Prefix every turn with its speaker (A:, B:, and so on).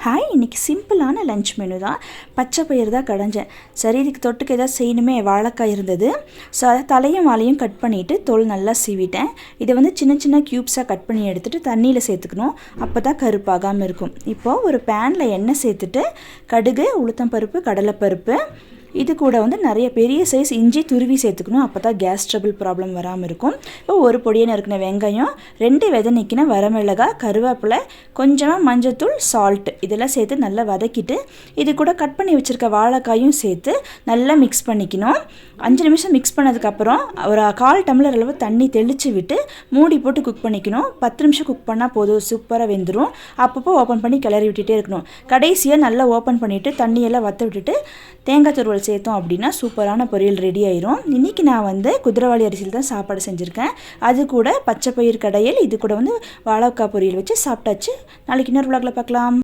A: Hi, இன்றைக்கி சிம்பிளான lunch menu தான். பச்சை பயிறு தான் கடைஞ்சேன். சரி, இதுக்கு தொட்டுக்கு ஏதாவது செய்யணுமே, வாழைக்காய் இருந்தது. ஸோ அதை தலையும் வாழையும் கட் பண்ணிவிட்டு தோல் நல்லா சீவிட்டேன். இதை சின்ன சின்ன க்யூப்ஸாக கட் பண்ணி எடுத்துகிட்டு தண்ணியில் சேர்த்துக்கணும். அப்போ தான் கருப்பாகாமல் இருக்கும். இப்போது ஒரு பேனில் எண்ணெய் சேர்த்துட்டு கடுகு, உளுத்தம்பருப்பு, கடலைப்பருப்பு, இது கூட நிறைய பெரிய சைஸ் இஞ்சி துருவி சேர்த்துக்கணும். அப்போ தான் கேஸ் ட்ரபிள் ப்ராப்ளம் வராமல் இருக்கும். இப்போ ஒரு பொடியை நறுக்கின வெங்காயம், 2 விதை நிற்கின வரமிளகாய், கருவேப்பிலை, கொஞ்சமாக மஞ்சத்தூள், சால்ட் இதெல்லாம் சேர்த்து நல்லா வதக்கிட்டு இது கூட கட் பண்ணி வச்சுருக்க வாழைக்காயும் சேர்த்து நல்லா மிக்ஸ் பண்ணிக்கணும். 5 நிமிஷம் மிக்ஸ் பண்ணதுக்கப்புறம் ஒரு 1/4 டம்ளர் அளவு தண்ணி தெளித்து விட்டு மூடி போட்டு குக் பண்ணிக்கணும். 10 நிமிஷம் குக் பண்ணால் போதும், சூப்பராக வெந்துடும். அப்பப்போ ஓப்பன் பண்ணி கிளறி விட்டுட்டே இருக்கணும். கடைசியாக நல்லா ஓப்பன் பண்ணிவிட்டு தண்ணியெல்லாம் வற்ற விட்டுட்டு தேங்காய் துருவல் சேர்த்தோம் அப்படின்னா சூப்பரான பொரியல் ரெடி ஆயிரும். இன்றைக்கி நான் குதிரைவாளி அரிசியில் தான் சாப்பாடு செஞ்சுருக்கேன். அது கூட பச்சை பயிர் கடையல், இது கூட வாழைக்காய் பொரியல் வச்சு சாப்பிட்டாச்சு. நாளைக்கு இன்னொரு vlogல பார்க்கலாம்.